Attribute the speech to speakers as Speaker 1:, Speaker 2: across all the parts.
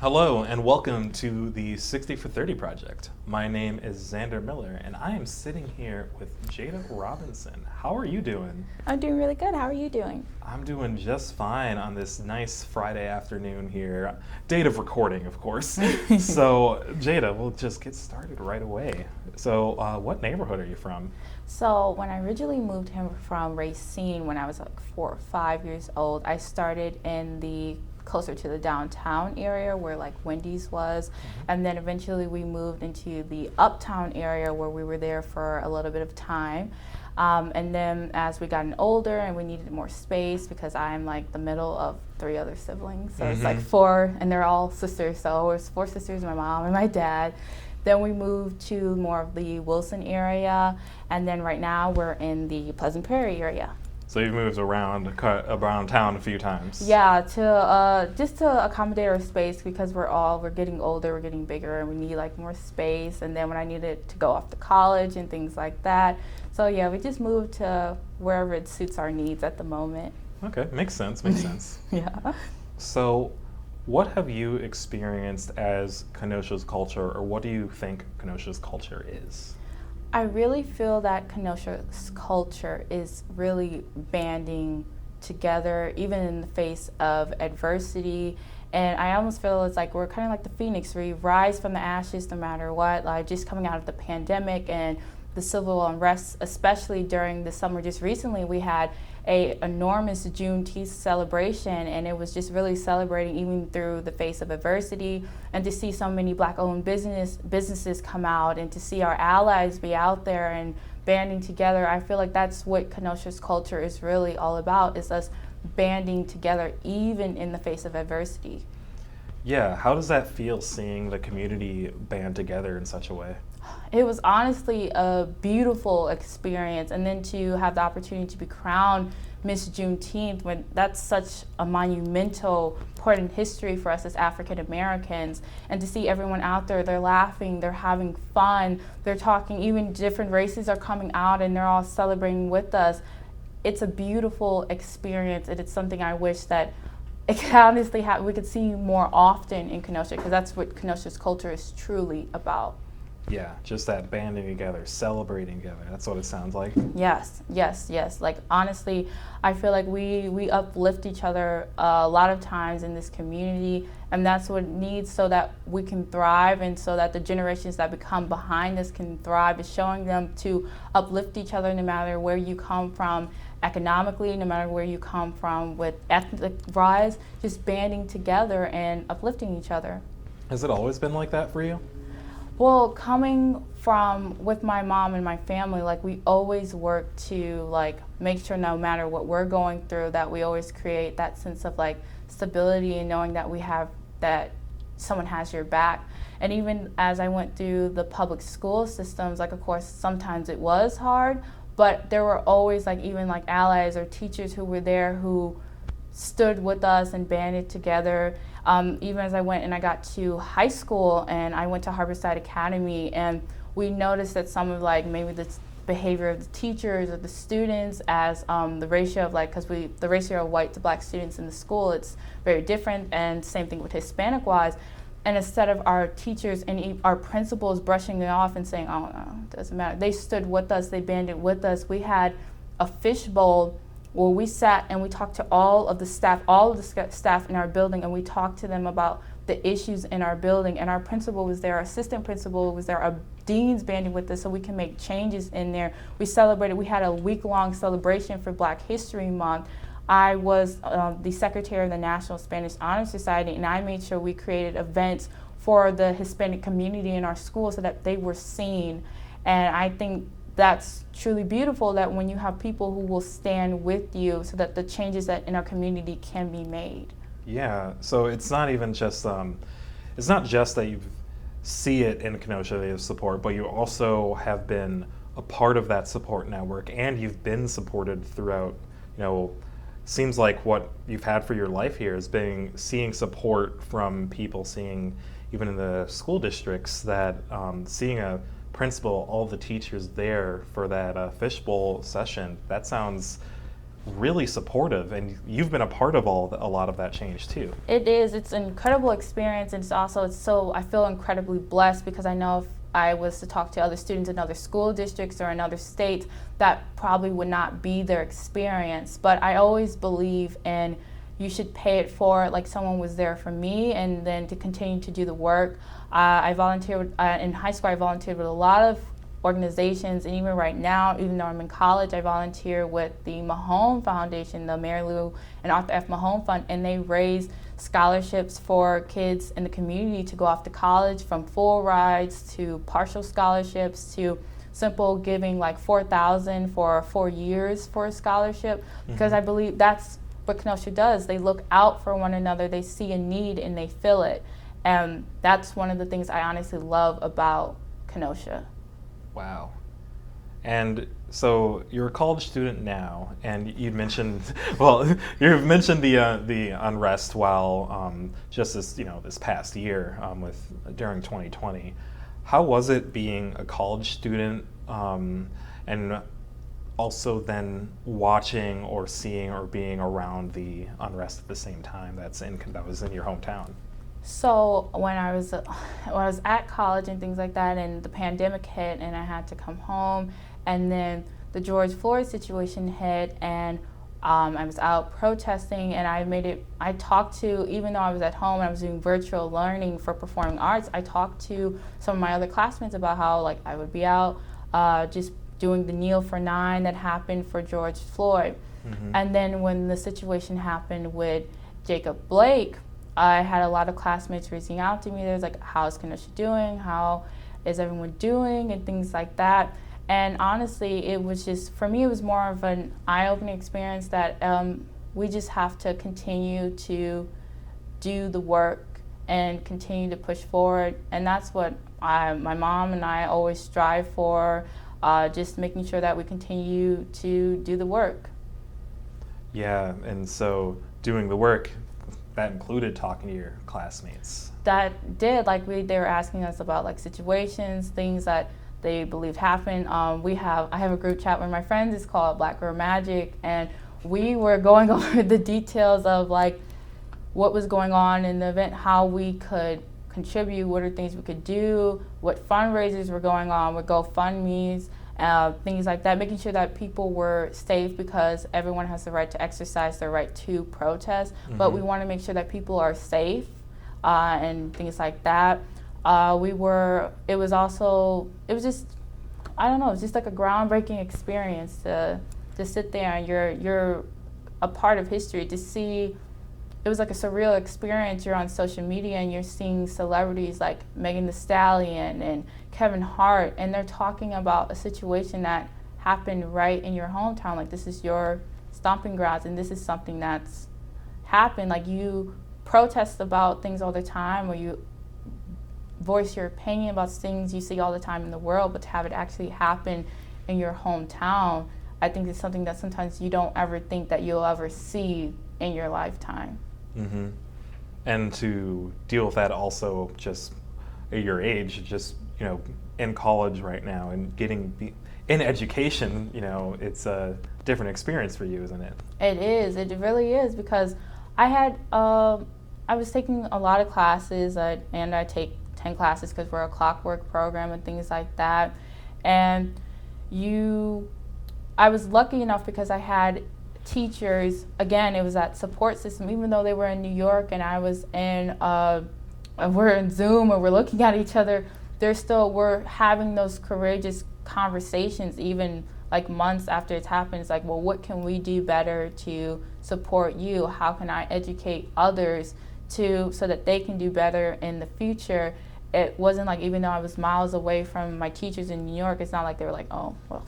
Speaker 1: Hello and welcome to the 60 for 30 project. My name is Xander Miller and I am sitting here with Jada Robinson. How are you doing?
Speaker 2: I'm doing really good. How are you doing?
Speaker 1: I'm doing just fine on this nice Friday afternoon here. Date of recording, of course. So, Jada, we'll just get started right away. So, what neighborhood are you from?
Speaker 2: So when I originally moved him from Racine when I was like 4 or 5 years old, I started in the closer to the downtown area where like Wendy's was, and then eventually we moved into the uptown area where we were there for a little bit of time. And then as we gotten older and we needed more space, because I'm like the middle of 3 other siblings, so it's like 4, and they're all sisters, so it's 4 sisters, my mom and my dad. Then we moved to more of the Wilson area, and then right now we're in the Pleasant Prairie area.
Speaker 1: So you've moved around town a few times.
Speaker 2: Yeah, to just to accommodate our space, because we're getting older, we're getting bigger, and we need like more space. And then when I needed to go off to college and things like that, so yeah, we just moved to wherever it suits our needs at the moment.
Speaker 1: Okay, makes sense, makes sense.
Speaker 2: Yeah.
Speaker 1: So, what have you experienced as Kenosha's culture, or what do you think Kenosha's culture is?
Speaker 2: I really feel that Kenosha's culture is really banding together, even in the face of adversity. And I almost feel it's like we're kind of like the phoenix. We rise from the ashes no matter what. Like just coming out of the pandemic and the civil unrest, especially during the summer. Just recently, we had a enormous Juneteenth celebration, and it was just really celebrating even through the face of adversity, and to see so many Black-owned businesses come out, and to see our allies be out there and banding together. I feel like that's what Kenosha's culture is really all about, is us banding together even in the face of adversity.
Speaker 1: Yeah, how does that feel, seeing the community band together in such a way?
Speaker 2: It was honestly a beautiful experience, and then to have the opportunity to be crowned Miss Juneteenth, when that's such a monumental part in history for us as African Americans, and to see everyone out there, they're laughing, they're having fun, they're talking, even different races are coming out and they're all celebrating with us. It's a beautiful experience, and it's something I wish that it could honestly we could see more often in Kenosha, because that's what Kenosha's culture is truly about.
Speaker 1: Yeah, just that banding together, celebrating together. That's what it sounds like.
Speaker 2: Yes, yes, yes. Like honestly, I feel like we uplift each other a lot of times in this community, and that's what it needs so that we can thrive, and so that the generations that become behind us can thrive, is showing them to uplift each other no matter where you come from economically, no matter where you come from with ethnic rise, just banding together and uplifting each other.
Speaker 1: Has it always been like that for you?
Speaker 2: Well, coming from with my mom and my family, like we always work to like make sure no matter what we're going through, that we always create that sense of like stability and knowing that we have, that someone has your back. And even as I went through the public school systems, like of course sometimes it was hard, but there were always like even like allies or teachers who were there who stood with us and banded together. Even as I went and I got to high school, and I went to Harborside Academy, and we noticed that some of like maybe the behavior of the teachers or the students, as the ratio of like, because the ratio of white to Black students in the school, it's very different, and same thing with Hispanic wise. And instead of our teachers and our principals brushing it off and saying, oh no, it doesn't matter, they stood with us, they banded with us. We had a fishbowl where we sat and we talked to all of the staff in our building, and we talked to them about the issues in our building. And our principal was there, our assistant principal was there, our deans banding with us so we can make changes in there. We had a week-long celebration for Black History Month. I was the secretary of the National Spanish Honor Society, and I made sure we created events for the Hispanic community in our school so that they were seen. And I think that's truly beautiful, that when you have people who will stand with you so that the changes that in our community can be made.
Speaker 1: Yeah, so it's not even just, it's not just that you see it in Kenosha, they have support, but you also have been a part of that support network, and you've been supported throughout, seems like what you've had for your life here is seeing support from people, seeing even in the school districts that seeing a principal, all the teachers there for that fishbowl session. That sounds really supportive, and you've been a part of a lot of that change too.
Speaker 2: It is. It's an incredible experience, and I feel incredibly blessed because I know if I was to talk to other students in other school districts or in other states, that probably would not be their experience. But I always believe in you should pay it forward, like someone was there for me, and then to continue to do the work. I volunteered in high school. I volunteered with a lot of organizations, and even right now, even though I'm in college, I volunteer with the Mahone Foundation, the Mary Lou and Arthur F. Mahone Fund, and they raise scholarships for kids in the community to go off to college, from full rides to partial scholarships to simple giving like $4,000 for 4 years for a scholarship, because I believe that's what Kenosha does. They look out for one another, they see a need and they fill it, and that's one of the things I honestly love about Kenosha.
Speaker 1: Wow. And so you're a college student now, and you mentioned, well, you've mentioned the unrest while just this past year during 2020. How was it being a college student, and also then watching or seeing or being around the unrest at the same time that was in your hometown?
Speaker 2: So when I was at college and things like that, and the pandemic hit, and I had to come home, and then the George Floyd situation hit, and I was out protesting, and I talked to, even though I was at home and I was doing virtual learning for performing arts, I talked to some of my other classmates about how like I would be out just doing the Kneel for 9 that happened for George Floyd. And then when the situation happened with Jacob Blake, I had a lot of classmates reaching out to me. There's like, how's Kenosha doing? How is everyone doing? And things like that. And honestly, it was just, for me, it was more of an eye-opening experience that we just have to continue to do the work and continue to push forward. And that's what my mom and I always strive for, just making sure that we continue to do the work.
Speaker 1: Yeah, and so doing the work, that included talking to your classmates.
Speaker 2: That did, like they were asking us about like situations, things that they believed happened. I have a group chat with my friends. It's called Black Girl Magic, and we were going over the details of like what was going on in the event, how we could contribute, what are things we could do, what fundraisers were going on with GoFundMe's, things like that, making sure that people were safe, because everyone has the right to exercise their right to protest, but we want to make sure that people are safe and things like that. It was just, I don't know, it's just like a groundbreaking experience to sit there and you're a part of history, to see. It was like a surreal experience. You're on social media and you're seeing celebrities like Megan Thee Stallion and Kevin Hart, and they're talking about a situation that happened right in your hometown. Like, this is your stomping grounds, and this is something that's happened. Like, you protest about things all the time, or you voice your opinion about things you see all the time in the world, but to have it actually happen in your hometown, I think it's something that sometimes you don't ever think that you'll ever see in your lifetime.
Speaker 1: And to deal with that also, just at your age, just in college right now and getting in education, it's a different experience for you, isn't it?
Speaker 2: It is. It really is, because I was taking a lot of classes, and I take 10 classes because we're a clockwork program and things like that. And I was lucky enough because I had teachers, again, it was that support system, even though they were in New York and I was we're in Zoom or we're looking at each other, we're having those courageous conversations, even like months after it's happened. It's like, well, what can we do better to support you? How can I educate others so that they can do better in the future? It wasn't like, even though I was miles away from my teachers in New York, it's not like they were like, oh, well,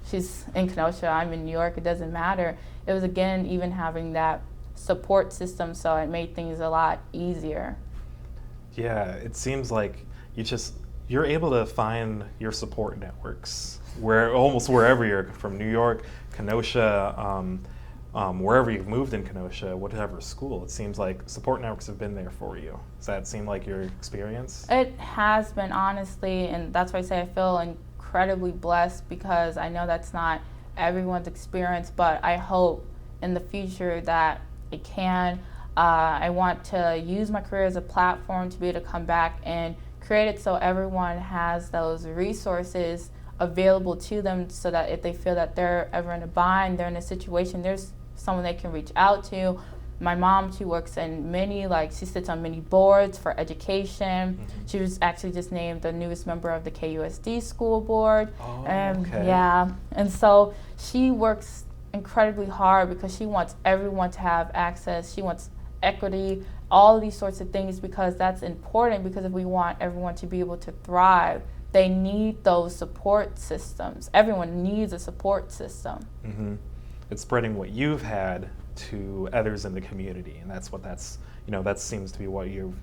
Speaker 2: she's in Kenosha, I'm in New York, it doesn't matter. It was, again, even having that support system, so it made things a lot easier.
Speaker 1: Yeah, it seems like you're able to find your support networks almost wherever you're from, New York, Kenosha, wherever you've moved in Kenosha, whatever school. It seems like support networks have been there for you. Does that seem like your experience?
Speaker 2: It has been, honestly, and that's why I say I feel incredibly blessed, because I know that's not everyone's experience, but I hope in the future that it can. I want to use my career as a platform to be able to come back and create it so everyone has those resources available to them, so that if they feel that they're ever in a bind, they're in a situation, there's someone they can reach out to. My mom, she works in she sits on many boards for education.
Speaker 1: Mm-hmm.
Speaker 2: She was actually just named the newest member of the KUSD school board.
Speaker 1: Oh,
Speaker 2: And
Speaker 1: okay.
Speaker 2: yeah, and so she works incredibly hard because she wants everyone to have access. She wants equity, all of these sorts of things, because that's important, because if we want everyone to be able to thrive, they need those support systems. Everyone needs a support system.
Speaker 1: Mm-hmm. It's spreading what you've had to others in the community, and that seems to be what you've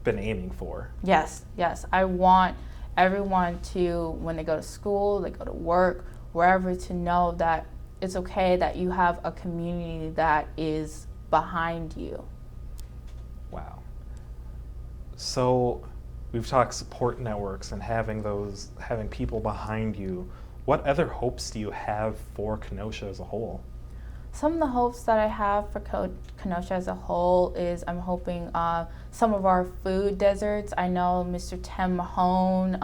Speaker 1: been aiming for.
Speaker 2: Yes. I want everyone to, when they go to school, they go to work, wherever, to know that it's okay, that you have a community that is behind you.
Speaker 1: Wow. So we've talked support networks and having people behind you. What other hopes do you have for Kenosha as a whole?
Speaker 2: Some of the hopes that I have for Kenosha as a whole is I'm hoping some of our food deserts. I know Mr. Tim Mahone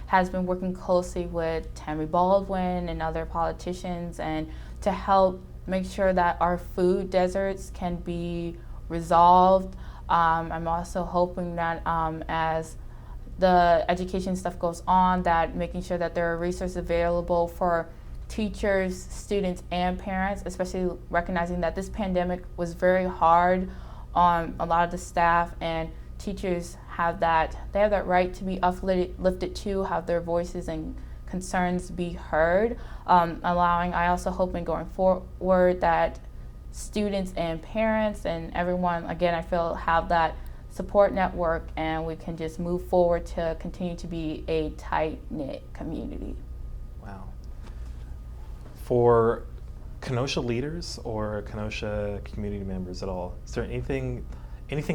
Speaker 2: has been working closely with Tammy Baldwin and other politicians, and to help make sure that our food deserts can be resolved. I'm also hoping that as the education stuff goes on, that making sure that there are resources available for teachers, students, and parents, especially recognizing that this pandemic was very hard on a lot of the staff, and teachers they have that right to be uplifted too, have their voices and concerns be heard. I also hope in going forward that students and parents and everyone, again, I feel, have that support network, and we can just move forward to continue to be a tight-knit community.
Speaker 1: Wow. For Kenosha leaders or Kenosha community members at all, is there anything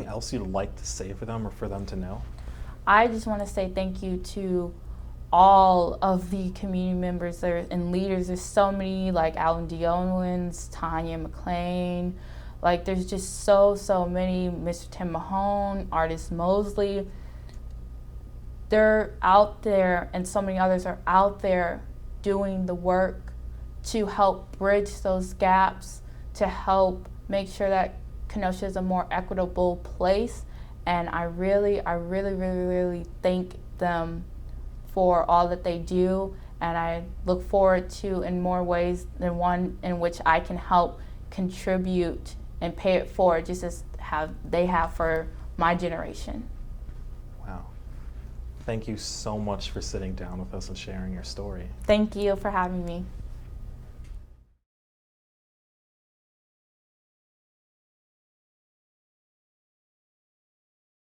Speaker 1: else you'd like to say for them or for them to know?
Speaker 2: I just want to say thank you to all of the community members there and leaders. There's so many, like Alan Deowens, Tanya McLean, there's just so many, Mr. Tim Mahone, Artist Mosley. They're out there, and so many others are out there doing the work to help bridge those gaps, to help make sure that Kenosha is a more equitable place. And I really thank them for all that they do, and I look forward to, in more ways than one, in which I can help contribute and pay it forward, just as they have for my generation.
Speaker 1: Wow. Thank you so much for sitting down with us and sharing your story.
Speaker 2: Thank you for having me.